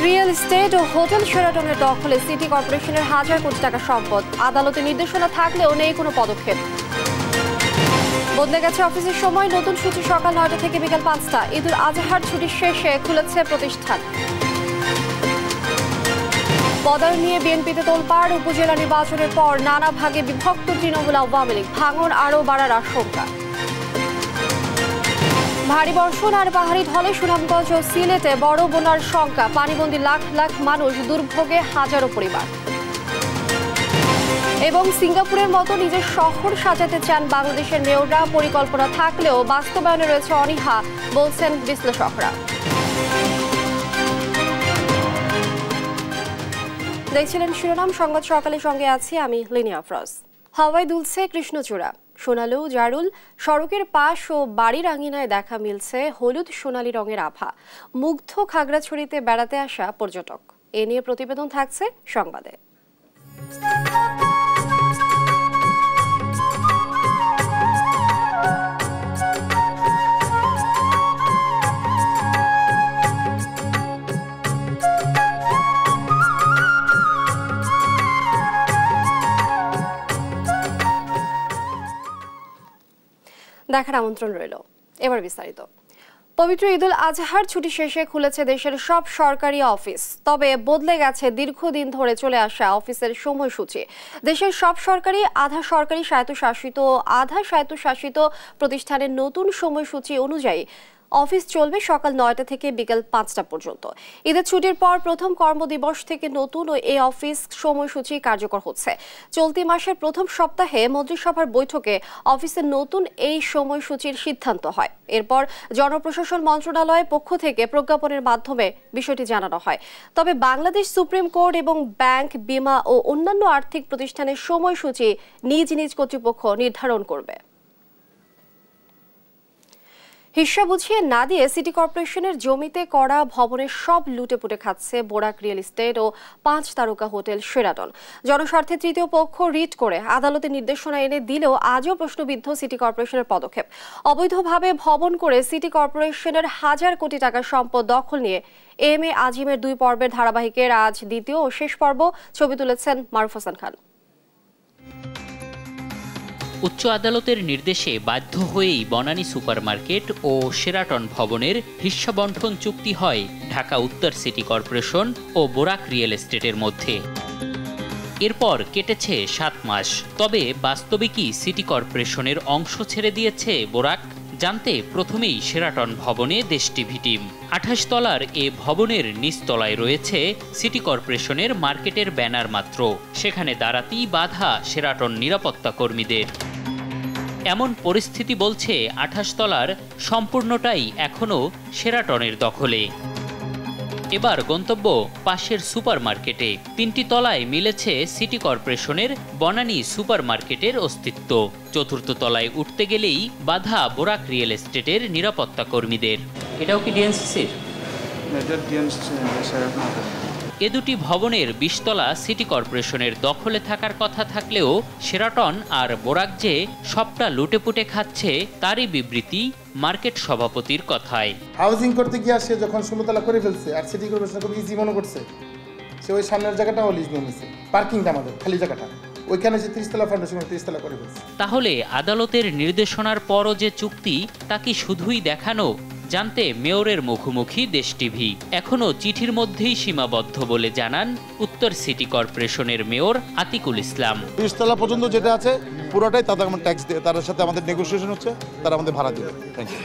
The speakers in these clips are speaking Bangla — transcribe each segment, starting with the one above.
রিয়েল এস্টেট ও হোটেল শেরাটনের দখলে সিটি কর্পোরেশনের হাজার কোটি টাকা সম্পদ। আদালতে নির্দেশনা থাকলেও নেই কোনো পদক্ষেপ। বদলে গেছে অফিসের সময়, নতুন সূচি সকাল ৯টা থেকে বিকাল ৫টা। ঈদুল আজহার ছুটি শেষে খুলেছে প্রতিষ্ঠান। পদায়ন নিয়ে বিএনপিতে তোলপাড়। উপজেলা নির্বাচনের পর নানা ভাগে বিভক্ত তৃণমূল আওয়ামী লীগ, ভাঙন আরও বাড়ার আশঙ্কা। ভারী বর্ষণ আর পাহাড়ি ঢলে সুনামগঞ্জ ও সিলেটে বড় বন্যার শঙ্কা। পানিবন্দী লাখ লাখ মানুষ, দুর্ভোগে হাজারো পরিবার। এবং সিঙ্গাপুরের মতো নিজের শহর সাজাতে চান বাংলাদেশের মেয়ররা। পরিকল্পনা থাকলেও বাস্তবায়নে রয়েছে অনীহা, বলছেন বিশ্লেষকরা। দেখছিলেন শিরোনাম সংবাদ সকালের সঙ্গে আছি আমি লিনিয়া আফরোজ। হাওয়ায় দুলছে কৃষ্ণচূড়া, সোনালু জারুল। সড়কের পাশ ও বাড়ির আঙিনায় দেখা মিলছে হলুদ সোনালী রঙের আভা। মুগ্ধ খাগড়াছড়িতে বেড়াতে আসা পর্যটক। এ নিয়ে প্রতিবেদন থাকছে সংবাদে। দেখার আমন্ত্রণ রইল। এবার বিস্তারিত। পবিত্র ঈদুল আজহার ছুটি শেষে খুলেছে দেশের সব সরকারি অফিস। তবে বদলে গেছে দীর্ঘদিন ধরে চলে আসা অফিসের সময়সূচি। দেশের সব সরকারি, আধা সরকারি, স্বায়ত্তশাসিত ও আধা স্বায়ত্তশাসিত প্রতিষ্ঠানের নতুন সময়সূচি অনুযায়ী অফিস চলবে সকাল ৯টা থেকে বিকেল ৫টা পর্যন্ত। ঈদের ছুটির পর প্রথম কর্মদিবস থেকে নতুন ও এই অফিস সময়সূচি কার্যকর হচ্ছে। চলতি মাসের প্রথম সপ্তাহে মন্ত্রিসভার বৈঠকে অফিসের নতুন এই সময়সূচির সিদ্ধান্ত হয়। এরপর জনপ্রশাসন মন্ত্রণালয়ের পক্ষ থেকে প্রজ্ঞাপনের মাধ্যমে বিষয়টি জানানো হয়। তবে বাংলাদেশ সুপ্রিম কোর্ট এবং ব্যাংক, বিমা ও অন্যান্য আর্থিক প্রতিষ্ঠানের সময়সূচি নিজ নিজ কর্তৃপক্ষ নির্ধারণ করবে। হিস্সা বুঝিয়ে না দিয়ে সিটি কর্পোরেশনের জমিতে করা ভবনের সব লুটেপুটে খাচ্ছে বোরাক রিয়েল এস্টেট ও ৫ তারকা হোটেল শেরাটন। জনস্বার্থে তৃতীয় পক্ষ রিট করে আদালতে নির্দেশনা এনে দিলেও আজও প্রশ্নবিদ্ধ সিটি কর্পোরেশনের পদক্ষেপ। অবৈধভাবে ভবন করে সিটি কর্পোরেশনের হাজার কোটি টাকার সম্পদ দখল নিয়ে এম এ আজিমের ২ পর্বের ধারাবাহিকের আজ দ্বিতীয় ও শেষ পর্ব। ছবি তুলেছেন মারুফ হাসান খান। উচ্চ আদালতের নির্দেশে বাধ্য হয়েই বনানী সুপারমার্কেট ও শেরাটন ভবনের হিস্সা বণ্টন চুক্তি হয় ঢাকা উত্তর সিটি কর্পোরেশন ও বোরাক রিয়েল এস্টেটের মধ্যে। এরপর কেটেছে ৭ মাস। তবে বাস্তবে কি সিটি কর্পোরেশনের অংশ ছেড়ে দিয়েছে বোরাক? জানতে প্রথমেই শেরাটন ভবনে দেশ টিভি টিম। ২৮ তলার এ ভবনের নিচতলায় রয়েছে সিটি কর্পোরেশনের মার্কেটের ব্যানার মাত্র। সেখানে দাঁড়াতেই বাধা শেরাটন নিরাপত্তা কর্মীদের। এমন পরিস্থিতি বলছে ২৮ তলার সম্পূর্ণটাই এখনও শেরাটনের দখলে। এবার গন্তব্য পাশের সুপারমার্কেটে। ৩টি তলায় মিলেছে সিটি কর্পোরেশনের বনানী সুপারমার্কেটের অস্তিত্ব। চতুর্থ তলায় উঠতে গেলেই বাধা বোরাক রিয়েল এস্টেটের নিরাপত্তা কর্মীদের। এটাও কি ডিএনসিসির? এ দুটি ভবনের ২০ তলা সিটি কর্পোরেশনের দখলে থাকার কথা থাকলেও শেরাটন আর বোরাক যে সবটা লুটেপুটে খাচ্ছে তারই বিবৃতি মার্কেট সভাপতির কথায়। হাউজিং করতে গিয়ে সে যখন ১৬ তলা করে ফেলছে আর সিটি কর্পোরেশন খুব ইজি মনে করছে, সে ওই সামনের জায়গাটাও লিজ নিয়ে নিছে, পার্কিংটা আমাদের খালি জায়গাটা ওইখানে সে ৩০ তলা ফাউন্ডেশন ৩০ তলা করে ফেলছে। তাহলে আদালতের নির্দেশনার পরও যে চুক্তি তা কি শুধুই দেখানো? জানতে মেয়রের মুখোমুখি দেশ টিভি। এখনো চিঠির মধ্যেই সীমাবদ্ধ বলে জানান উত্তর সিটি কর্পোরেশনের মেয়র আতিকুল ইসলাম। ৩০ তলা পর্যন্ত যেটা আছে পুরোটাই তাদের ট্যাক্স দিয়ে, তার সাথে আমাদের নেগোসিয়েশন হচ্ছে, তারা আমাদের ভাড়া দেবে। Thank you.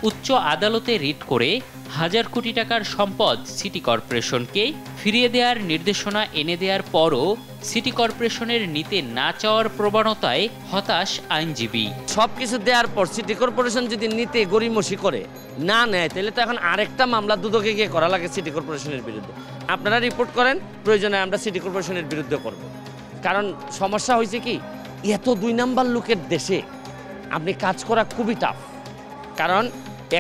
উচ্চ আদালতে রিট করে হাজার কোটি টাকার সম্পদ সিটি কর্পোরেশনকে ফিরিয়ে দেওয়ার নির্দেশনা এনে দেওয়ার পরও সিটি কর্পোরেশনের নিতে না চাওয়ার প্রবণতায় হতাশ আইনজীবী। সবকিছু দেওয়ার পর সিটি কর্পোরেশন যদি নিতে গড়িমসি করে না নেয়, তাহলে তো এখন আরেকটা মামলা দুদকে গিয়ে করা লাগে সিটি কর্পোরেশনের বিরুদ্ধে। আপনারা রিপোর্ট করেন, প্রয়োজনে আমরা সিটি কর্পোরেশনের বিরুদ্ধে করব। কারণ সমস্যা হয়েছে কি, এত ২ নাম্বার লোকের দেশে আপনি কাজ করা খুবই টাফ। কারণ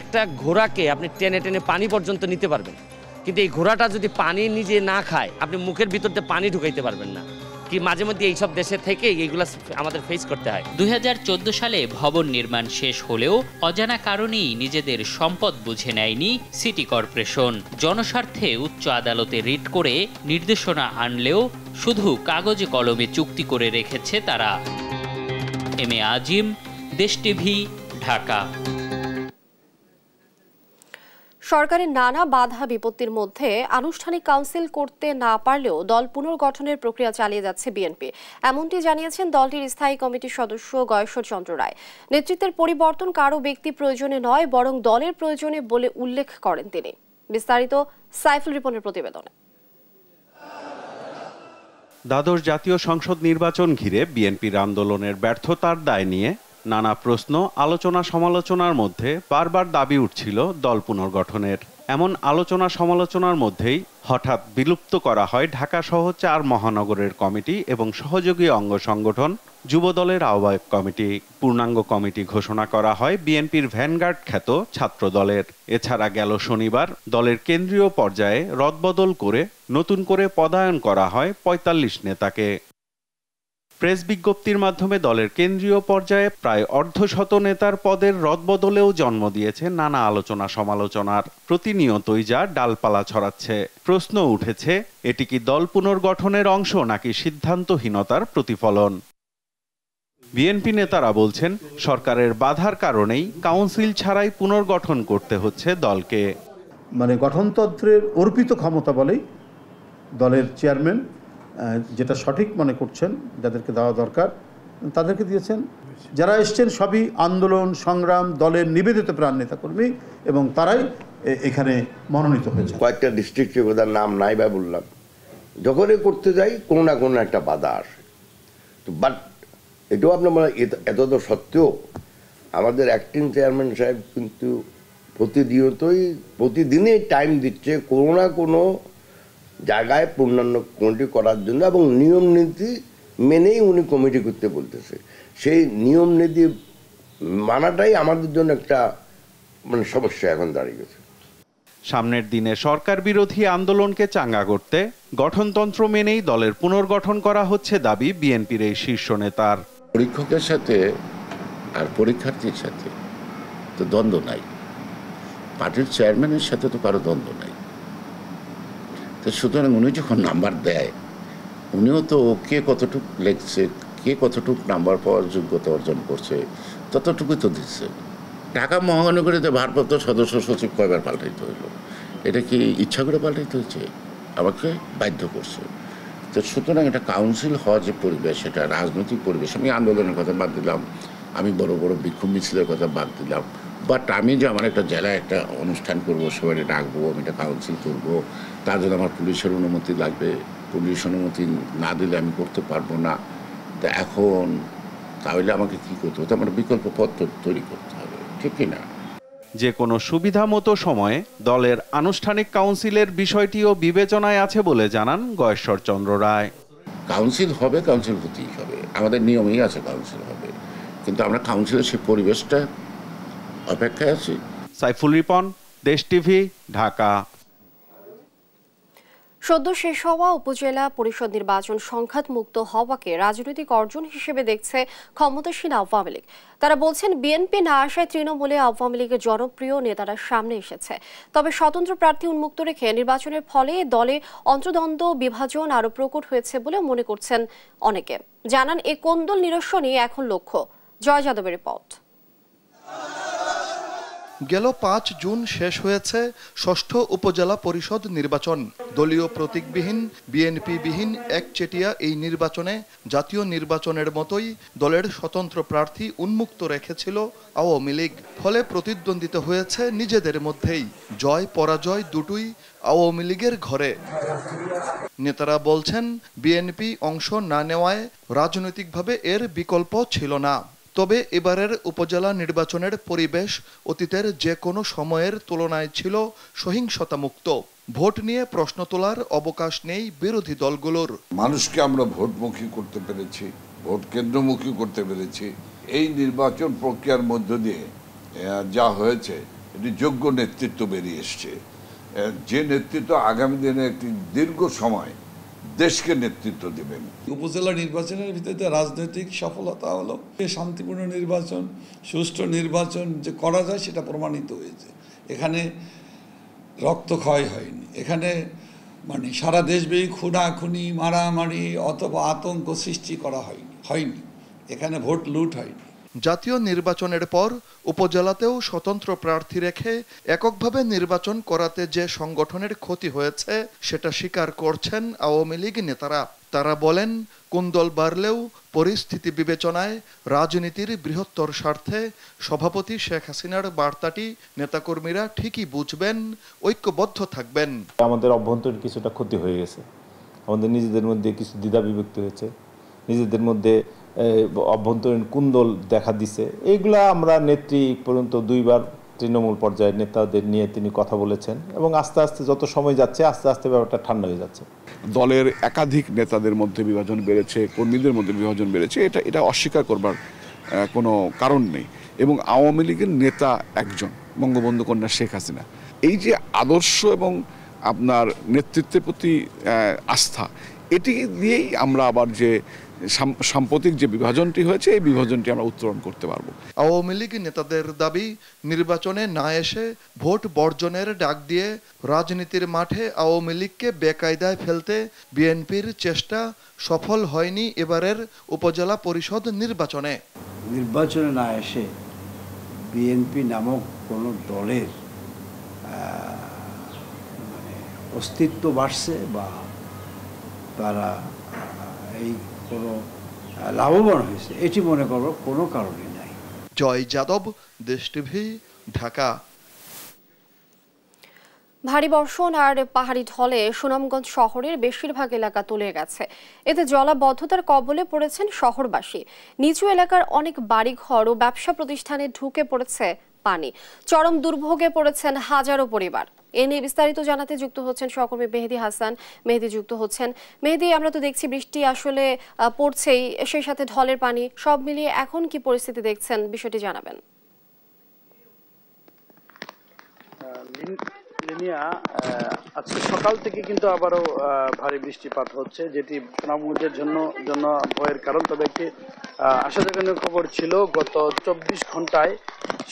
একটা ঘোড়াকে আপনি টেনে টেনে পানি পর্যন্ত নিতে পারবেন, কিন্তু এই ঘোড়াটা যদি পানি নিজে না খায় আপনি মুখের ভিতরতে পানি ঢুকাইতে পারবেন না। কি মাঝে মধ্যে এইসব দেশে থেকে এইগুলো আমাদের ফেস করতে হয়। 2014 সালে ভবন নির্মাণ শেষ হলেও অজানা কারণেই নিজেদের সম্পদ বুঝে নেয়নি সিটি কর্পোরেশন। জনস্বার্থে উচ্চ আদালতে রিট করে নির্দেশনা আনলেও শুধু কাগজে কলমে চুক্তি করে রেখেছে তারা। এম এ আজিম, দেশ টিভি, ঢাকা। সরকারের নানা বাধা বিপত্তির মধ্যে আনুষ্ঠানিক কাউন্সিল করতে না পারলেও দল পুনর্গঠনের প্রক্রিয়া চালিয়ে যাচ্ছে বিএনপি, এমনটি জানিয়েছেন দলটির স্থায়ী কমিটির সদস্য গয়েশ্বর চন্দ্র রায়। নেতৃত্বের পরিবর্তন কারো ব্যক্তি প্রয়োজনে নয়, বরং দলের প্রয়োজনে বলে উল্লেখ করেন তিনি। বিস্তারিত সাইফুল রিপনের প্রতিবেদনে। দ্বাদশ জাতীয় সংসদ নির্বাচন ঘিরে বিএনপির আন্দোলনের ব্যর্থতার দায় নিয়ে নানা প্রশ্ন, আলোচনা সমালোচনার মধ্যে বারবার দাবি উঠছিল দল পুনর্গঠনের। এমন আলোচনা সমালোচনার মধ্যেই হঠাৎ বিলুপ্ত করা হয় ঢাকা সহ 4 মহানগরের কমিটি এবং সহযোগী অঙ্গ সংগঠন যুবদলের আহ্বায়ক কমিটি। পূর্ণাঙ্গ কমিটি ঘোষণা করা হয় বিএনপির ভ্যানগার্ড খ্যাত ছাত্র দলের। এছাড়া গেল শনিবার দলের কেন্দ্রীয় পর্যায়ে রদবদল করে নতুন করে পদায়ন করা হয় 45 নেতাকে। প্রেস বিজ্ঞপ্তির মাধ্যমে দলের কেন্দ্রীয় পর্যায়ে প্রায় অর্ধশত নেতার পদের রদবদলেও জন্ম দিয়েছে নানা আলোচনা সমালোচনার। প্রতিনিয়তই যা ডালপালা ছড়াচ্ছে। প্রশ্ন উঠেছে, এটি কি দল পুনর্গঠনের অংশ নাকি সিদ্ধান্তহীনতার প্রতিফলন? বিএনপি নেতারা বলছেন, সরকারের বাধার কারণেই কাউন্সিল ছাড়াই পুনর্গঠন করতে হচ্ছে দলকে। গঠনতন্ত্রের অর্পিত ক্ষমতা বলেই দলের চেয়ারম্যান যেটা সঠিক মনে করছেন, যাদেরকে দেওয়া দরকার তাদেরকে দিয়েছেন। যারা এসছেন সবই আন্দোলন সংগ্রাম দলের নিবেদিত প্রাণ নেতাকর্মী এবং তারাই এখানে মনোনীত হয়েছে। কয়েকটা ডিস্ট্রিক্টে বোধহয় নাম নাই বা বললাম, যখনই করতে যাই কোনো না কোনো একটা বাধা আসে। তো বাট এটাও আপনার মানে এত তো সত্ত্বেও আমাদের অ্যাক্টিং চেয়ারম্যান সাহেব কিন্তু প্রতিদিনই টাইম দিচ্ছে কোনো না কোনো জায়গায় পূর্ণাঙ্গ কমিটি করার জন্য, এবং নিয়ম নীতি মেনেই উনি কমিটি করতে বলতেছে। সেই নিয়ম নীতি মানাটাই আমাদের জন্য একটা সমস্যা এখন দাঁড়িয়ে গেছে। সামনের দিনে সরকার বিরোধী আন্দোলনকে চাঙ্গা করতে গঠনতন্ত্র মেনেই দলের পুনর্গঠন করা হচ্ছে দাবি বিএনপির এই শীর্ষ নেতার। পরীক্ষকের সাথে আর পরীক্ষার্থীর সাথে তো দ্বন্দ্ব নাই, পার্টির চেয়ারম্যানের সাথে তো কারো দ্বন্দ্ব নাই। তো সুতরাং উনি যখন নাম্বার দেয়, উনিও তো কে কতটুকু লেখছে, কে কতটুকু নাম্বার পাওয়ার যোগ্যতা অর্জন করছে ততটুকুই তো দিচ্ছে। ঢাকা মহানগরীতে ভারপ্রাপ্ত সদস্য সচিব কয়বার পাল্টাইতে হইল? এটা কি ইচ্ছা করে পাল্টাইতে হয়েছে? আমাকে বাধ্য করছে। তো সুতরাং এটা কাউন্সিল হওয়া যে পরিবেশ, সেটা রাজনৈতিক পরিবেশ। আমি আন্দোলনের কথা বাদ দিলাম, আমি বড় বড় বিক্ষোভ মিছিলের কথা বাদ দিলাম, বাট আমি যে আমার একটা জেলায় একটা অনুষ্ঠান করবো, সবাই ডাকবো, আমি একটা কাউন্সিল করবো, তার জন্য আমার পুলিশের অনুমতি লাগবে। পুলিশ অনুমতি না দিলে আমি করতে পারবো না। তো এখন তাহলে আমাকে কী করতে হবে? আমার বিকল্প পথ তৈরি করতে হবে, ঠিক কিনা? যে কোনো সুবিধা মতো সময়ে দলের আনুষ্ঠানিক কাউন্সিলের বিষয়টিও বিবেচনায় আছে বলে জানান গয়েশ্বর চন্দ্র রায়। কাউন্সিল হবে, কাউন্সিল হতেই হবে, আমাদের নিয়মেই আছে কাউন্সিল হবে, কিন্তু আমরা কাউন্সিলের সেই পরিবেশটা অপেক্ষায় আছি। সাইফুল রিপন, দেশ টিভি, ঢাকা। সদ্য শেষ হওয়া উপজেলা পরিষদ নির্বাচন সংঘাতমুক্ত হওয়াকে রাজনৈতিক অর্জন হিসেবে দেখছে ক্ষমতাসীন আওয়ামী লীগ। তারা বলছেন, বিএনপি না আসায় তৃণমূলে আওয়ামী লীগের জনপ্রিয় নেতারা সামনে এসেছে। তবে স্বতন্ত্র প্রার্থী উন্মুক্ত রেখে নির্বাচনের ফলে দলে অন্তর্দ্বন্দ্ব বিভাজন আরও প্রকট হয়েছে বলে মনে করছেন অনেকে। জানান, এ কোন্দল নিরসনই এখন লক্ষ্য। জয় যাদবের রিপোর্ট। গেল 5 জুন শেষ হয়েছে ষষ্ঠ উপজেলা পরিষদ নির্বাচন। দলীয় প্রতীকবিহীন, বিএনপিবিহীন একচেটিয়া এই নির্বাচনে জাতীয় নির্বাচনের মতোই দলের স্বতন্ত্র প্রার্থী উন্মুক্ত রেখেছিল আওয়ামী লীগ। ফলে প্রতিদ্বন্দ্বিতা হয়েছে নিজেদের মধ্যেই। জয় পরাজয় দুটোই আওয়ামী লীগের ঘরে। নেতারা বলছেন, বিএনপি অংশ না নেওয়ায় রাজনৈতিকভাবে এর বিকল্প ছিল না। তবে এবারের উপজেলা নির্বাচনের পরিবেশ অতীতের যে কোনো সময়ের তুলনায় ছিল সহিংসতামুক্ত। ভোট নিয়ে প্রশ্ন তোলার অবকাশ নেই বিরোধী দলগুলোর। মানুষকে আমরা ভোটমুখী করতে পেরেছি, ভোট কেন্দ্রমুখী করতে পেরেছি। এই নির্বাচন প্রক্রিয়ার মধ্য দিয়ে যা হয়েছে, এটি যোগ্য নেতৃত্ব বেরিয়ে এসছে, যে নেতৃত্ব আগামী দিনে একটি দীর্ঘ সময় দেশকে নেতৃত্ব দেবেন। উপজেলা নির্বাচনের ভিত্তিতে রাজনৈতিক সফলতা হলো শান্তিপূর্ণ নির্বাচন, সুষ্ঠু নির্বাচন যে করা যায় সেটা প্রমাণিত হয়েছে। এখানে রক্তক্ষয় হয়নি, এখানে মানে সারা দেশব্যাপী খুনাখুনি, মারামারি অথবা আতঙ্ক সৃষ্টি করা হয়নি, এখানে ভোট লুট হয়নি। জাতীয় নির্বাচনের পর উপজেলাতেও স্বতন্ত্র প্রার্থী রেখে এককভাবে নির্বাচন করাতে যে সংগঠনের ক্ষতি হয়েছে সেটা স্বীকার করছেন আওয়ামী লীগ নেতারা। তারা বলেন, কোন দল বাড়লেও পরিস্থিতি বিবেচনায় রাজনীতির বৃহত্তর স্বার্থে সভাপতি শেখ হাসিনার বার্তাটি নেতাকর্মীরা ঠিকই বুঝবেন, ঐক্যবদ্ধ থাকবেন। আমাদের অভ্যন্তরীণ কিছুটা ক্ষতি হয়ে গেছে, আমাদের নিজেদের মধ্যে কিছু দ্বিধা বিভক্তি হয়েছে, নিজেদের মধ্যে অভ্যন্তরীণ কুন্দল দেখা দিছে। এইগুলা আমরা নেত্রী পর্যন্ত 2 বার তৃণমূল পর্যায়ের নেতাদের নিয়ে তিনি কথা বলেছেন এবং আস্তে আস্তে যত সময় যাচ্ছে আস্তে আস্তে ব্যাপারটা ঠান্ডা হয়ে যাচ্ছে। দলের একাধিক নেতাদের মধ্যে বিভাজন বেড়েছে, কর্মীদের মধ্যে বিভাজন বেড়েছে, এটা অস্বীকার করবার কোনো কারণ নেই। এবং আওয়ামী লীগের নেতা একজন, বঙ্গবন্ধু কন্যা শেখ হাসিনা, এই যে আদর্শ এবং আপনার নেতৃত্বের প্রতি আস্থা, এটি দিয়েই আমরা আবার যে সাম্প্রতিক যে বিভাজনটি হয়েছে এই বিভাজনটি আমরা উত্তরণ করতে পারবো। আওয়ামী লীগ নেতাদের দাবি, নির্বাচনে না এসে ভোট বর্জনের ডাক দিয়ে রাজনীতির মাঠে আওয়ামী লীগকে বেকায়দায় ফেলতে বিএনপির চেষ্টা সফল হয়নি এবারের উপজেলা পরিষদ নির্বাচনে। নির্বাচনে না এসে বিএনপি নামক কোনো দলের অস্তিত্ব বাড়ছে বা তারা এই কোনো লাভবান হয়েছে এটি মনে করবার কোনো কারণই নাই। জয় যাদব, দেশ টিভি, ঢাকা। ভারী বর্ষণ আর পাহাড়ি ঢলে সুনামগঞ্জ শহরের বেশিরভাগ এলাকা তলিয়ে গেছে। এতে জলাবদ্ধতার কবলে পড়েছেন শহরবাসী। নিচু এলাকার অনেক বাড়িঘর ও ব্যবসা প্রতিষ্ঠানে ঢুকে পড়েছে পানি। চরম দুর্ভোগে পড়েছেন হাজারো পরিবার। এ নিয়ে বিস্তারিত জানাতে যুক্ত হচ্ছেন সহকর্মী মেহেদি হাসান। মেহেদি যুক্ত হচ্ছেন। মেহেদি, আমরা তো দেখছি বৃষ্টি আসলে পড়ছেই, সেই সাথে ঢলের পানি, সব মিলিয়ে এখন কি পরিস্থিতি দেখছেন, বিষয়টি জানাবেন। আজকে সকাল থেকে কিন্তু আবারও ভারী বৃষ্টিপাত হচ্ছে, যেটি সুনামগঞ্জের জন্য ভয়ের কারণ। তবে একটি আশাজনক খবর ছিল, গত 24 ঘন্টায়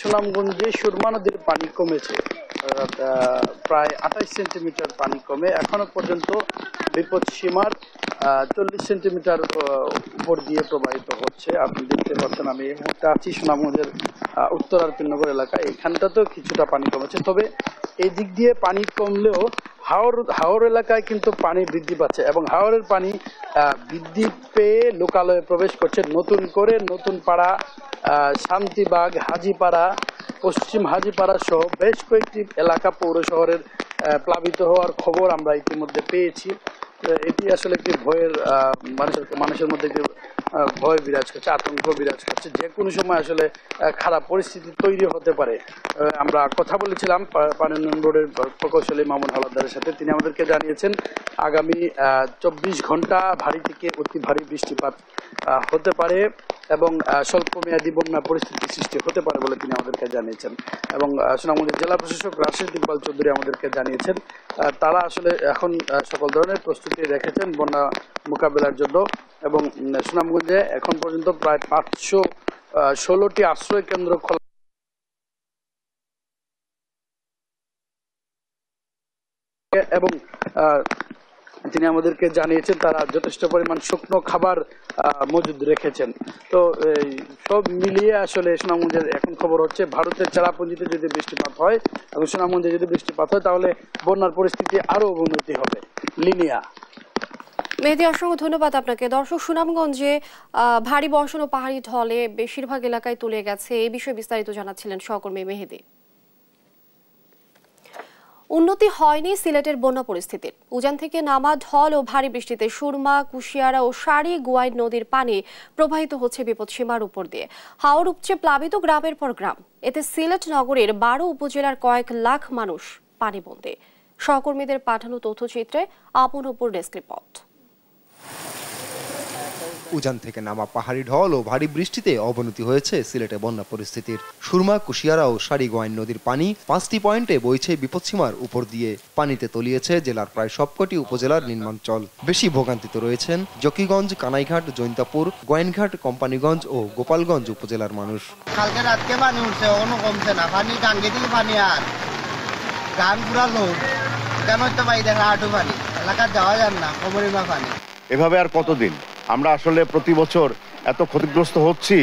সুনামগঞ্জে সুরমা নদীর পানি কমেছে, প্রায় 28 সেন্টিমিটার পানি কমে এখনো পর্যন্ত বিপদ সীমার 40 সেন্টিমিটার উপর দিয়ে প্রবাহিত হচ্ছে। আপনি দেখতে পাচ্ছেন, আমি এই মুহূর্তে আছি সুনামগঞ্জের উত্তর আরপিনগর এলাকায়। এখানটাতেও কিছুটা পানি কমেছে, তবে এই দিক দিয়ে পানি কমলেও হাওর এলাকায় কিন্তু পানি বৃদ্ধি পাচ্ছে এবং হাওরের পানি বৃদ্ধি পেয়ে লোকালয়ে প্রবেশ করছে। নতুন করে নতুন পাড়া, শান্তিবাগ, হাজিপাড়া, পশ্চিম হাজিপাড়া সহ বেশ কয়েকটি এলাকা পৌর শহরের প্লাবিত হওয়ার খবর আমরা ইতিমধ্যে পেয়েছি। এটি আসলে একটি ভয়ের, মানুষের মধ্যে একটি ভয় বিরাজ করছে, আতঙ্ক বিরাজ করছে। যে কোনো সময় আসলে খারাপ পরিস্থিতি তৈরি হতে পারে। আমরা কথা বলেছিলাম পানি উন্নয়ন বোর্ডের প্রকৌশলী মামুন হাওলাদারের সাথে। তিনি আমাদেরকে জানিয়েছেন আগামী 24 ঘন্টা ভারী থেকে অতি ভারী বৃষ্টিপাত হতে পারে এবং স্বল্পমেয়াদী বন্যা পরিস্থিতি সৃষ্টি হতে পারে বলে তিনি আমাদেরকে জানিয়েছেন। এবং সুনামগঞ্জের জেলা প্রশাসক রাশেদ ইকবাল চৌধুরী আমাদেরকে জানিয়েছেন তারা আসলে এখন সকল ধরনের প্রস্তুতি রেখেছেন বন্যা মোকাবেলার জন্য। এবং সুনামগঞ্জে এখন পর্যন্ত প্রায় 516টি আশ্রয় কেন্দ্র খোলা এবং তিনি আমাদেরকে জানিয়েছেন তারা যথেষ্ট পরিমাণ শুকনো খাবার মজুদ রেখেছেন। তো সব মিলিয়ে আসলে সুনামগঞ্জের এখন খবর হচ্ছে, ভারতের চেরাপুঞ্জিতে যদি বৃষ্টিপাত হয় এবং সুনামগঞ্জে যদি বৃষ্টিপাত হয় তাহলে বন্যার পরিস্থিতি আরো অবনতি হবে। লিনিয়া। মেহেদি, অসংখ্য ধন্যবাদ আপনাকে। দর্শক, সুনামগঞ্জে ভারী বর্ষণ ও পাহাড়ি ঢলে বেশিরভাগ এলাকায় তলিয়ে গেছে, এই বিষয়ে বিস্তারিত জানাচ্ছিলেন সহকর্মী মেহেদি। উন্নতি হয়নি সিলেটের বন্যা পরিস্থিতির। উজান থেকে নামা ঢল ও ভারী বৃষ্টিতে সুরমা, কুশিয়ারা ও সারি গুয়াইন নদীর পানি প্রবাহিত হচ্ছে বিপদসীমার উপর দিয়ে। হাওর উপচে প্লাবিত গ্রামের পর গ্রাম। এতে সিলেট নগরীর 12 উপজেলার কয়েক লাখ মানুষ পানিবন্দী। সহকর্মীদের পাঠানো তথ্যচিত্রে আপন উপর ডেস্ক রিপোর্ট। উজান থেকে নামা পাহাড়ি ঢল ও ভারী বৃষ্টিতে অবনতি হয়েছে সিলেটে বন্যা পরিস্থিতির। সুরমা, কুশিয়ারা ও সারিগোয়াইন নদীর পানি 5টি পয়েন্টে বইছে বিপদসীমার উপর দিয়ে। পানিতে তলিয়েছে জেলার প্রায় সবকটি উপজেলার নিম্নাঞ্চল। বেশি ভোগান্তিতে রয়েছেন জকিগঞ্জ, কানাইঘাট, জৈন্তাপুর, গোয়াইনঘাট, কোম্পানিগঞ্জ ও গোপালগঞ্জ উপজেলার মানুষ। কালকে রাতকে পানি উঠছে, কোনো কমছে না। পানি টাঙ্গি থেকে পানি আর গান পুরা লোক কেন তো ভাই দেখা হাঁটু পানি এলাকা যাওয়া যান না, কোমরিমা পানি। এভাবে আর কতদিন? আমরা আসলে প্রতি বছর এত ক্ষতিগ্রস্ত হচ্ছি,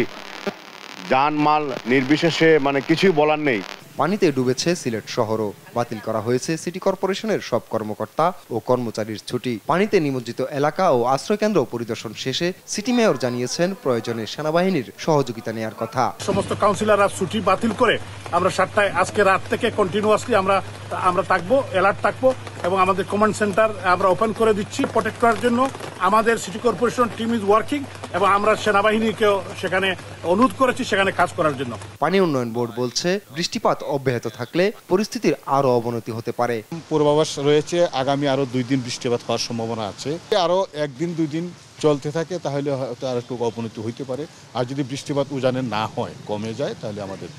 জানমাল নির্বিশেষে কিছুই বলার নেই। পানিতে ডুবেছে সিলেট শহরও। বাতিল করা হয়েছে সিটি কর্পোরেশনের সব কর্মকর্তা ও কর্মচারীর ছুটি। পানিতে নিমজ্জিত এলাকা ও আশ্রয়কেন্দ্র পরিদর্শন শেষে সিটি মেয়র জানিয়েছেন প্রয়োজনে সেনাবাহিনীর সহযোগিতা নেওয়ার কথা। সমস্ত কাউন্সিলররা ছুটি বাতিল করে আমরা 7টায় আজকে রাত থেকে কন্টিনিউয়াসলি আমরা থাকবো, অ্যালার্ট থাকবো এবং আমাদের কমান্ড সেন্টার আমরা ওপেন করে দিচ্ছি প্রোটেক্ট করার জন্য। আমাদের city corporation team is working এবং আমরা সেনাবাহিনীকেও সেখানে অনুরোধ করেছি সেখানে কাজ করার জন্য। পানি উন্নয়ন বোর্ড বলছে বৃষ্টিপাত অব্যাহত থাকলে পরিস্থিতির আরো অবনতি হতে পারে। পূর্বাভাস রয়েছে আগামী আরো 2 দিন বৃষ্টিপাত হওয়ার সম্ভাবনা আছে। আরো 1 দিন 2 দিন চলতে থাকে তাহলে হয়তো আর একটু অবনতি হইতে পারে। আর যদি বৃষ্টিপাত উজানে না হয়, কমে যায়, তাহলে আমাদের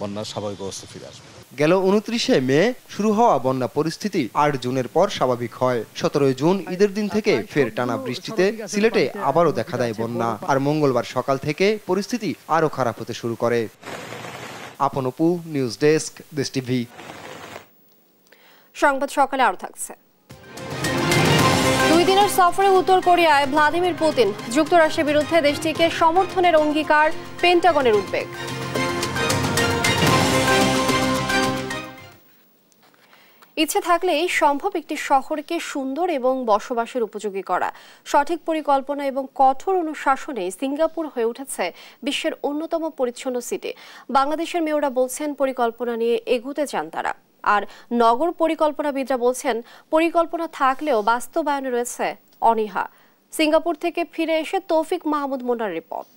বন্যার স্বাভাবিক অবস্থা ফিরে আসবে। গেল 29শে মে শুরু হওয়া বন্যা পরিস্থিতি 8 জুনের পর স্বাভাবিক হয়। 17 জুন ঈদের দিন থেকে ফের টানা বৃষ্টিতে সিলেটে আবারও দেখা দেয় বন্যা। আর মঙ্গলবার সকাল থেকে পরিস্থিতি আরো খারাপ হতে শুরু করে। আপন অপু, নিউজ ডেস্ক, দেশ টিভি। সংবাদ সকালে আরো থাকছে। 2 দিনের সফরে উত্তর কোরিয়ায় ভ্লাদিমির পুতিন। যুক্তরাষ্ট্রের বিরুদ্ধে দেশটিকে সমর্থনের অঙ্গীকার, পেন্টাগনের উদ্বেগ। ইচ্ছে থাকলেই সম্ভব একটি শহরকে সুন্দর এবং বসবাসের উপযোগী করা। সঠিক পরিকল্পনা এবং কঠোর অনুশাসনে সিঙ্গাপুর হয়ে উঠেছে বিশ্বের অন্যতম পরিচ্ছন্ন সিটি। বাংলাদেশের মেয়ররা বলছেন পরিকল্পনা নিয়ে এগোতে চান তারা। আর নগর পরিকল্পনাবিদরা বলছেন পরিকল্পনা থাকলেও বাস্তবায়নে রয়েছে অনীহা। সিঙ্গাপুর থেকে ফিরে এসে তৌফিক মাহমুদ মোনার রিপোর্ট।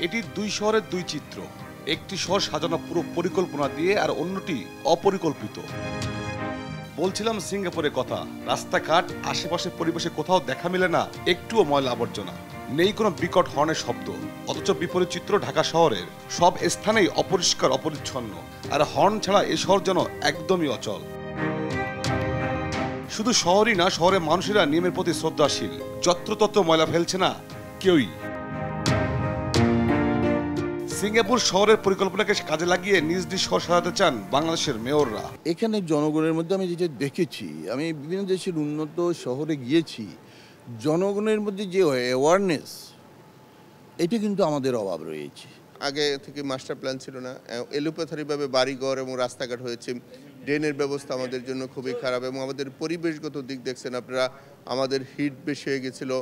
এটি 2 শহরের 2 চিত্র। একটি শহর সাজানো পুরো পরিকল্পনা দিয়ে আর অন্যটি অপরিকল্পিত। বলছিলাম সিঙ্গাপুরের কথা। রাস্তাঘাট, আশেপাশের পরিবেশে কোথাও দেখা মেলে না একটুও ময়লা আবর্জনা, নেই কোনো বিকট হর্নের শব্দ। অথচ বিপরীত চিত্র ঢাকা শহরের। সব স্থানেই অপরিষ্কার, অপরিচ্ছন্ন। আর হর্ন ছাড়া এ শহর যেন একদমই অচল। শুধু শহরই না, শহরের মানুষেরা নিয়মের প্রতি শ্রদ্ধাশীল। যত্রতত্র ময়লা ফেলছে না কেউই। সিঙ্গাপুর শহরের পরিকল্পনাকে কাজে লাগিয়ে নিজ নিজ শহর সাজাতে চান বাংলাদেশের মেয়ররা। এখানে জনগণের মধ্যে আমি যেটা দেখেছি, আমি বিভিন্ন দেশের উন্নত শহরে গিয়েছি, জনগণের মধ্যে যে অ্যাওয়ারনেস, এটা কিন্তু আমাদের অভাব রয়েছে। আগে থেকে মাস্টার প্ল্যান ছিল না, এলোপাথারিভাবে বাড়িঘর এবং রাস্তাঘাট হয়েছে। ড্রেনের ব্যবস্থা আমাদের জন্য খুবই খারাপ এবং আমাদের পরিবেশগত দিক দেখছেন আপনারা, আমাদের হিট বেশি হয়ে গেছিলো,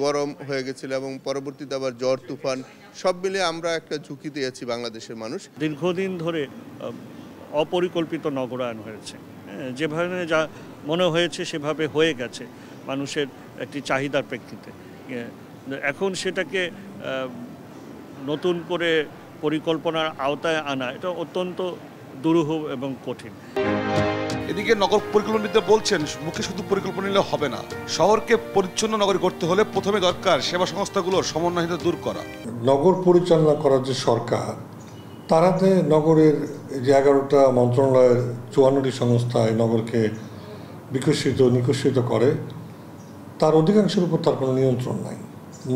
গরম হয়ে গেছিল এবং পরবর্তীতে আবার ঝড় তুফান, সব মিলে আমরা একটা ঝুঁকিতে আছি বাংলাদেশের মানুষ। দীর্ঘদিন ধরে অপরিকল্পিত নগরায়ন হয়েছে। যেভাবে যা মনে হয়েছে সেভাবে হয়ে গেছে মানুষের একটি চাহিদার প্রেক্ষিতে। এখন সেটাকে নতুন করে পরিকল্পনার আওতায় আনা এটা অত্যন্ত দুরূহ এবং কঠিন। এদিকে নগর পরিকল্পনাবিদরা বলছেন মুখে শুধু পরিকল্পনা নিলে হবে না। শহরকে পরিচ্ছন্ন নগরী করতে হলে প্রথমে দরকার সেবা সংস্থাগুলোর সমন্বয়হীনতা দূর করা। নগর পরিচালনা করার যে সরকার, তারাতে নগরের যে 11টা মন্ত্রণালয়ের 54টি সংস্থায় নগরকে বিকশিত নিকশিত করে, তার অধিকাংশের উপর তার কোনো নিয়ন্ত্রণ নাই।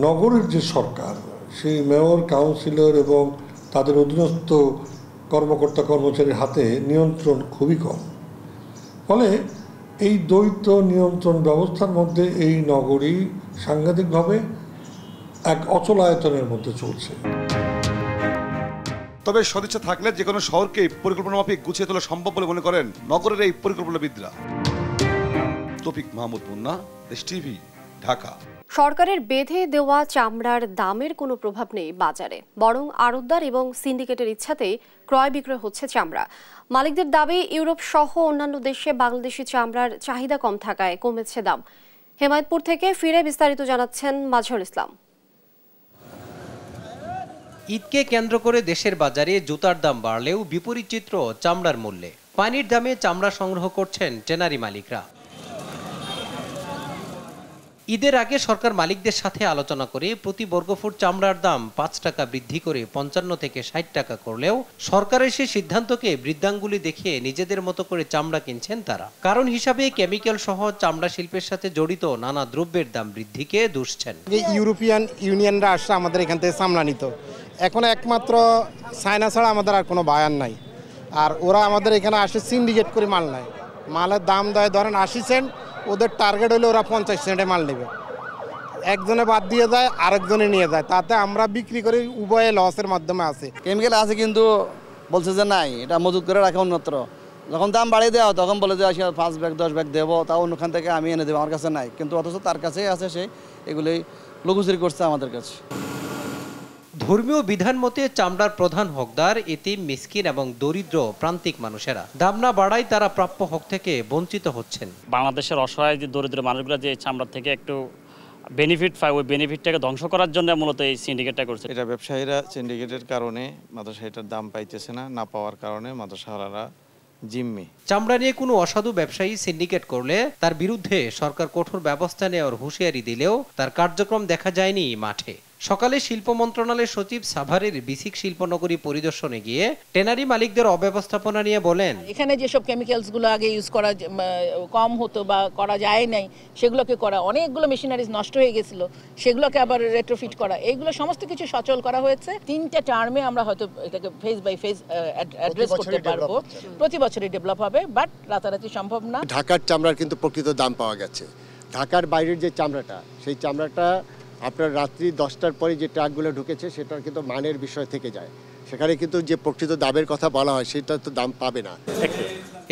নগরের যে সরকার, সেই মেয়র, কাউন্সিলর এবং তাদের অধীনস্থ কর্মকর্তা কর্মচারীর হাতে নিয়ন্ত্রণ খুবই কম। ফলে এই দ্বৈত নিয়ন্ত্রণ ব্যবস্থার মধ্যে এই নগরী সাংঘাতিকভাবে এক অচলায়তনের মধ্যে চলছে। তবে সদিচ্ছা থাকলে যে কোনো শহরকে পরিকল্পনা মাফিক গুছিয়ে তোলা সম্ভব বলে মনে করেন নগরের এই পরিকল্পনাবিদরা। তৌফিক মাহমুদ মুন্না, দেশ টিভি, ঢাকা। সরকারের বেঁধে দেওয়া চামড়ার দামের কোনো প্রভাব নেই বাজারে, বরং আড়তদার এবং সিন্ডিকেটের ইচ্ছাতেই ক্রয় বিক্রয় হচ্ছে চামড়া। মালিকদের দাবি, ইউরোপ সহ অন্যান্য দেশে বাংলাদেশি চামড়ার চাহিদা কম থাকায় কমেছে দাম। হেমায়তপুর থেকে ফিরে বিস্তারিত জানাচ্ছেন মাজহারুল ইসলাম। ঈদকে কেন্দ্র করে দেশের বাজারে জুতার দাম বাড়লেও বিপরীত চিত্র চামড়ার মূল্যে। পানির দামে চামড়া সংগ্রহ করছেন ট্যানারি মালিকরা। ঈদের আগে সরকার মালিকদের সাথে আলোচনা করে প্রতি বর্গফুট চামড়ার দাম 5 টাকা বৃদ্ধি করে 55 থেকে 60 টাকা করলেও সরকারের সেই সিদ্ধান্তকে বৃদ্ধাঙ্গুলি দেখিয়ে নিজেদের মতো করে চামড়া কিনছেন তারা। কারণ হিসাবে কেমিক্যাল সহ চামড়া শিল্পের সাথে জড়িত নানা দ্রব্যের দাম বৃদ্ধিকে দুষছেন। ইউরোপিয়ান ইউনিয়নরা আসছে আমাদের এখান থেকে চামড়া নিত, এখন একমাত্র চায়না ছাড়া আমাদের আর কোনো বায়ার নাই। আর ওরা আমাদের এখানে আসে সিন্ডিকেট করে মাল নেয়, মালের দাম দেয় ধরেন 80 সেন্ট, ওদের টার্গেট হলে ওরা 50 সেন্টে মাল নেবে। একজনে বাদ দিয়ে যায়, আরেকজনে নিয়ে যায়, তাতে আমরা বিক্রি করি, উভয়ে লসের মাধ্যমে আছে। কেমিক্যাল আছে কিন্তু বলছে যে নাই, এটা মজুত করে রাখা অন্যত্র। যখন দাম বাড়িয়ে দেওয়া তখন বলে যে 5 ব্যাগ 10 ব্যাগ দেবো, তাও অন্যখান থেকে আমি এনে দেবো, আমার কাছে নাই। কিন্তু অথচ তার কাছেই আছে, সে এগুলি লঘুচুরি করছে আমাদের কাছে। ধর্মীয় বিধান মতে চামড়ার প্রধান হকদার এতিম, মিসকিন এবং দরিদ্র প্রান্তিক মানুষেরা। দাম না বাড়ায় তারা প্রাপ্য হক থেকে বঞ্চিত হচ্ছেন। বাংলাদেশের অসহায় যে দরিদ্র মানুষগুলো যে চামড়া থেকে একটু বেনিফিট পায়, ওই বেনিফিটটাকে ধ্বংস করার জন্য মূলত এই সিন্ডিকেটটা করছে। এটা ব্যবসায়ীরা সিন্ডিকেটের কারণে মাদ্রাসা এটার দাম পাইতেছে না পাওয়ার কারণে মাদ্রাসাওয়ালারা জিম্মি। চামড়া নিয়ে কোনো অসাধু ব্যবসায়ী সিন্ডিকেট করলে তার বিরুদ্ধে সরকার কঠোর ব্যবস্থা নেওয়ার হুঁশিয়ারি দিলেও তার কার্যক্রম দেখা যায়নি মাঠে। সকালে শিল্প মন্ত্রণালয়ের সচিব সাভারের বিসিক শিল্পনগরী পরিদর্শনে গিয়ে ট্যানারি মালিকদের অব্যবস্থাপনা নিয়ে বলেন, এখানে যেসব কেমিক্যালসগুলো আগে ইউজ করা কম হতো বা করা যায় নাই, সেগুলোকে করা, অনেকগুলো মেশিনারিজ নষ্ট হয়ে গেছিল, সেগুলোকে আবার রেট্রোফিট করা, এইগুলো সমস্ত কিছু সচল করা হয়েছে। 3টা টার্মে আমরা হয়তো এটাকে ফেজ বাই ফেজ অ্যাড্রেস করতে পারবো। প্রতি বছরই ডেভেলপ হবে, বাট রাতারাতি সম্ভব না। ঢাকার চামড়ার কিন্তু প্রকৃত দাম পাওয়া গেছে। ঢাকার বাইরের যে চামড়াটা, সেই চামড়াটা আপনার রাত্রি 10টার পরে যে ট্রাকগুলো ঢুকেছে সেটার কিন্তু মানের বিষয় থেকে যায়, সেখানে কিন্তু যে প্রকৃত দামের কথা বলা হয় সেটা তো দাম পাবে না।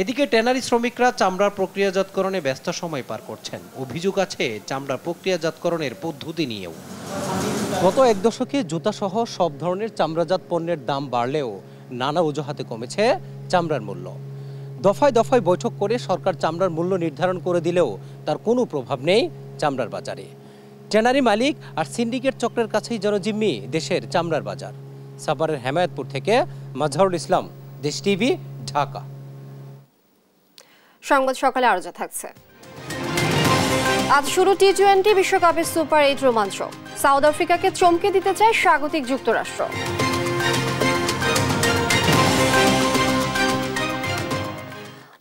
এদিকে ট্যানারি শ্রমিকরা চামড়ার প্রক্রিয়াজাতকরণে ব্যস্ত সময় পার করছেন। অভিযোগ আছে চামড়ার প্রক্রিয়াজাতকরণের পদ্ধতি নিয়েও। গত 1 দশকে জুতাসহ সব ধরনের চামড়াজাত পণ্যের দাম বাড়লেও নানা অজুহাতে কমেছে চামড়ার মূল্য। দফায় দফায় বৈঠক করে সরকার চামড়ার মূল্য নির্ধারণ করে দিলেও তার কোনো প্রভাব নেই চামড়ার বাজারে। ট্যানারি মালিক আর সিন্ডিকেট চক্রের কাছেই জনজিম্মি দেশের চামড়ার বাজার। সাভারের হেমায়তপুর থেকে মাজহারুল ইসলাম, দেশ টিভি, ঢাকা। সংবাদ সকালে আরো যা থাকছে। আজ শুরু টি-20 বিশ্বকাপের সুপার 8 রোমাঞ্চ। সাউথ আফ্রিকাকে চমকে দিতে চায় স্বাগতিক যুক্তরাষ্ট্র।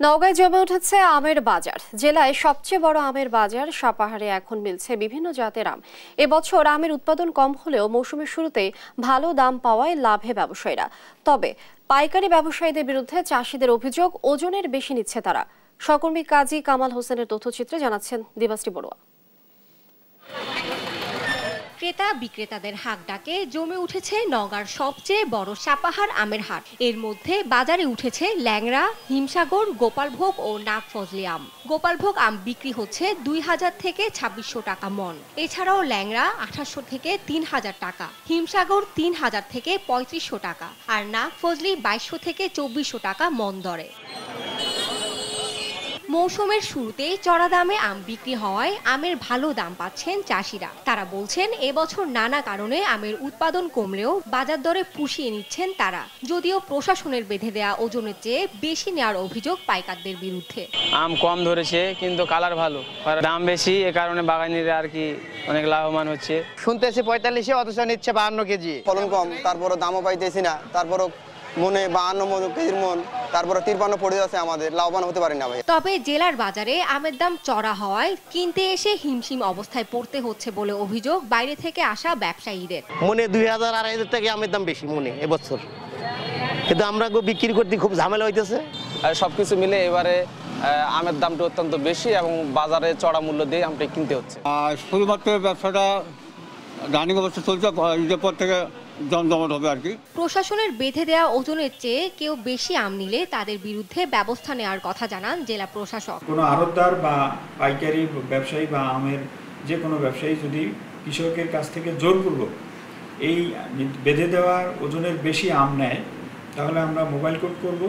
নওগাঁয় জমে উঠেছে আমের বাজার। জেলায় সবচেয়ে বড় আমের বাজার সাপাহারে এখন মিলছে বিভিন্ন জাতের আম। এবছর আমের উৎপাদন কম হলেও মৌসুমের শুরুতেই ভালো দাম পাওয়ায় লাভে ব্যবসায়ীরা। তবে পাইকারি ব্যবসায়ীদের বিরুদ্ধে চাষিদের অভিযোগ, ওজনের বেশি নিচ্ছে তারা। সহকর্মী কাজী কামাল হোসেনের তথ্যচিত্রে জানাচ্ছেন দিবাশ্রী বড়ুয়া। ক্রেতা বিক্রেতাদের হাক ডাকে জমে উঠেছে নওগাঁর সবচেয়ে বড় সাপাহার আমের হাট। এর মধ্যে বাজারে উঠেছে ল্যাংড়া, হিমসাগর, গোপালভোগ ও নাগফজলি আম। গোপালভোগ আম বিক্রি হচ্ছে 2000 থেকে 2600 টাকা মন। এছাড়াও ল্যাংড়া 2800 থেকে 3000 টাকা, হিমসাগর 3000 থেকে 3500 টাকা আর নাগফজলি 2200 থেকে 2400 টাকা মন দরে। মৌসুমের শুরুতে চড়া দামে আম বিক্রি হওয়ায় আমের ভালো দাম পাচ্ছেন চাষিরা। তারা বলছেন এবছর নানা কারণে আমের উৎপাদন কমলেও বাজার দরে পুষিয়ে নিচ্ছেন তারা। যদিও প্রশাসনের বেঁধে দেয়া ওজনের চেয়ে বেশি নেওয়ার অভিযোগ পাইকারদের বিরুদ্ধে। আম কম ধরেছে কিন্তু কালার ভালো, দাম বেশি, এ কারণে বাগানিরা আর কি অনেক লাভবান হচ্ছে। শুনতেছি 45, অথচ নিচ্ছে 52 কেজি। ফলন কম, তারপরও দামও পাইতেছি না, তারপরও মনে 52 কেজির মন, তারপরে 53 পড়ে যাচ্ছে, আমাদের লাভবান হতে পারি না ভাই। তবে জেলার বাজারে আমের দাম চড়া হওয়ায় কিনতে এসে হিমশিম অবস্থায় পড়তে হচ্ছে বলে অভিযোগ বাইরে থেকে আসা ব্যবসায়ীদের। মনে 2000-2500 টাকা আমের দাম বেশি মনে এবছর, কিন্তু আমরা বিক্রি করতে খুব ঝামেলা হইতেছে। সবকিছু মিলে এবারে আমের দামটা অত্যন্ত বেশি এবং বাজারে চড়া মূল্য দিয়ে আমটা কিনতে হচ্ছে। শুধুমাত্র ব্যবসাটা রানিং অবস্থা চলছে, ঈদের পর থেকে জমজমাট হবে আর কি। প্রশাসনের বেঁধে দেওয়া ওজনের চেয়ে কেউ বেশি আম নিলে তাদের বিরুদ্ধে ব্যবস্থা নেওয়ার কথা জানান জেলা প্রশাসক। কোনো আড়তদার বা পাইকারি ব্যবসায়ী বা আমের যে কোনো ব্যবসায়ী যদি কৃষকের কাছ থেকে জোরপূর্বক এই বেঁধে দেওয়ার ওজনের বেশি আম নেয়, তাহলে আমরা মোবাইল কোর্ট করব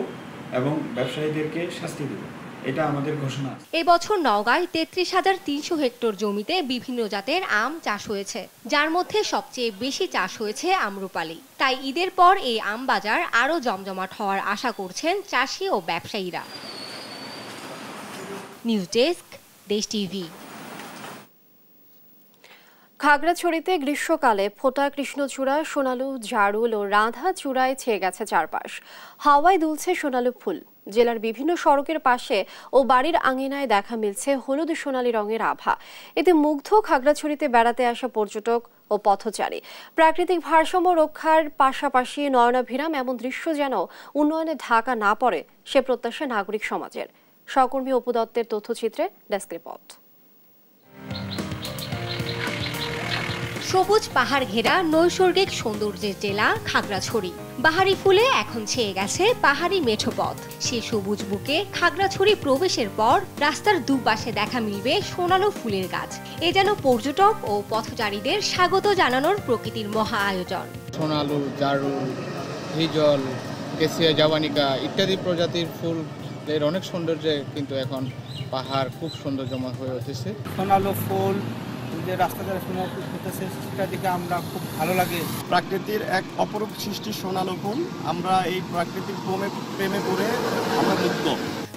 এবং ব্যবসায়ীদেরকে শাস্তি দেব। এটা আমাদের ঘোষণা। এই বছর নওগাঁয় 33,300 হেক্টর জমিতে বিভিন্ন জাতের আম চাষ হয়েছে, যার মধ্যে সবচেয়ে বেশি চাষ হয়েছে আম্রপালি। তাই ঈদের পর এই আম বাজার আরও জমজমাট হওয়ার আশা করছেন চাষি ও ব্যবসায়ীরা। নিউজ ডেস্ক, দেশ টিভি। খাগড়াছড়িতে গ্রীষ্মকালে ফোটা কৃষ্ণচূড়া, সোনালু, জারুল ও রাধা চূড়ায় ছেয়ে গেছে চারপাশ। হাওয়ায় দুলছে সোনালু ফুল। জেলার বিভিন্ন সড়কের পাশে ও বাড়ির আঙিনায় দেখা মিলছে হলুদ সোনালী রঙের আভা। এতে মুগ্ধ খাগড়াছড়িতে বেড়াতে আসা পর্যটক ও পথচারী। প্রাকৃতিক ভারসাম্য রক্ষার পাশাপাশি নয়নাভিরাম এমন দৃশ্য যেন উন্নয়নে ঢাকা না পড়ে, সে প্রত্যাশা নাগরিক সমাজের। সহকর্মী অপু দত্তের তথ্যচিত্রে ডেস্ক রিপোর্ট। সবুজ পাহাড় ঘেরা নৈসর্গিক সৌন্দর্যের জেলা খাগড়াছড়ি। বাহারি ফুলে এখন ছেয়ে গেছে পাহাড়ি মেঠো পথ। সে সবুজ বুকে খাগড়াছড়ি প্রবেশের পর রাস্তার দুপাশে দেখা মিলবে সোনালো ফুলের গাছ। এ যেন পর্যটক ও পথচারীদের স্বাগত জানানোর প্রকৃতির মহা আয়োজন। সোনালু, জারুল, হিজল, কেসিয়া জাবানিকা ইত্যাদি প্রজাতির ফুলের অনেক সৌন্দর্যে কিন্তু এখন পাহাড় খুব সৌন্দর্যময় হয়ে উঠেছে। সোনালু ফুল যে রাস্তা দ্বারা সোনালু ফুটেছে সেটা দেখে আমরা খুব ভালো লাগে। প্রাকৃতির এক অপরূপ সৃষ্টি সোনালু ফুল। আমরা এই প্রাকৃতিক প্রেমে পড়ে আমরা মুগ্ধ।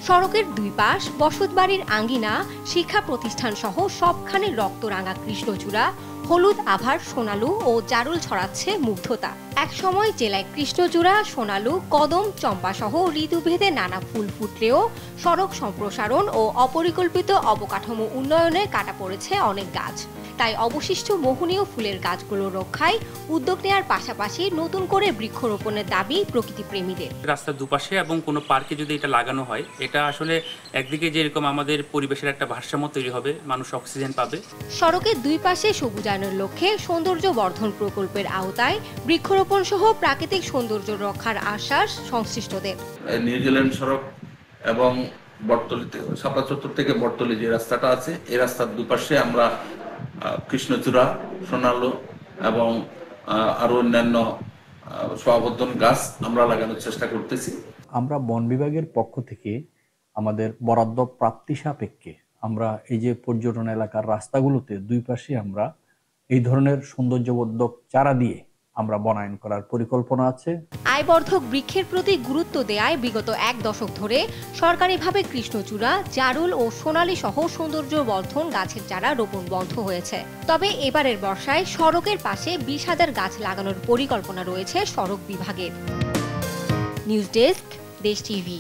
সড়কের দুই পাশ, বসতবাড়ির আঙ্গিনা, শিক্ষা প্রতিষ্ঠান সহ সবখানে রক্তরাঙা কৃষ্ণচূড়া, হলুদ আভার সোনালু ও জারুল ছড়াচ্ছে মুগ্ধতা। এক সময় জেলায় কৃষ্ণচূড়া, সোনালু, কদম, চম্পা সহ ঋতুভেদে নানা ফুল ফুটলেও সড়ক সম্প্রসারণ ও অপরিকল্পিত অবকাঠামো উন্নয়নে কাটা পড়েছে অনেক গাছ। তাই অবশিষ্ট মোহনীয় ফুলের গাছগুলো রক্ষায় উদ্যোগ নেওয়ার পাশাপাশি নতুন করে বৃক্ষরোপণের দাবি প্রকৃতিপ্রেমীদের। রাস্তার দুপাশে এবং কোনো পার্কে যদি এটা লাগানো হয়, এটা আসলে একদিকে যেরকম আমাদের পরিবেশের একটা ভারসাম্য তৈরি হবে, মানুষ অক্সিজেন পাবে। সড়কের দুই পাশে সবুজায়নের লক্ষ্যে সৌন্দর্য বর্ধন প্রকল্পের আওতায় বৃক্ষরোপণ সহ প্রাকৃতিক সৌন্দর্য রক্ষার আশ্বাস সংশ্লিষ্টদের। নিউজিল্যান্ড সড়ক এবং বটতলিতে, শাপলা চত্বর থেকে বটতলি যে রাস্তাটা আছে, এই রাস্তার দুপাশে আমরা কৃষ্ণচূড়া, সোনালু এবং আরো অন্যান্য সমাবর্ধন গাছ আমরা লাগানোর চেষ্টা করতেছি। আমরা বন বিভাগের পক্ষ থেকে আমাদের বরাদ্দ প্রাপ্তি সাপেক্ষে আমরা এই যে পর্যটন এলাকার রাস্তাগুলোতে দুই পাশে আমরা এই ধরনের সৌন্দর্যবর্ধক চারা দিয়ে আমরা বনায়ন করার পরিকল্পনা আছে। আয়বর্ধক বৃক্ষের প্রতি গুরুত্ব দেয়ায় বিগত এক দশক ধরে সরকারিভাবে কৃষ্ণচূড়া, জারুল ও সোনালী সহ সৌন্দর্য বর্ধন গাছের চারা রোপণ বন্ধ হয়েছে। তবে এবারের বর্ষায় সড়কের পাশে 20,000 গাছ লাগানোর পরিকল্পনা রয়েছে সড়ক বিভাগের। নিউজ ডেস্ক, দেশ টিভি।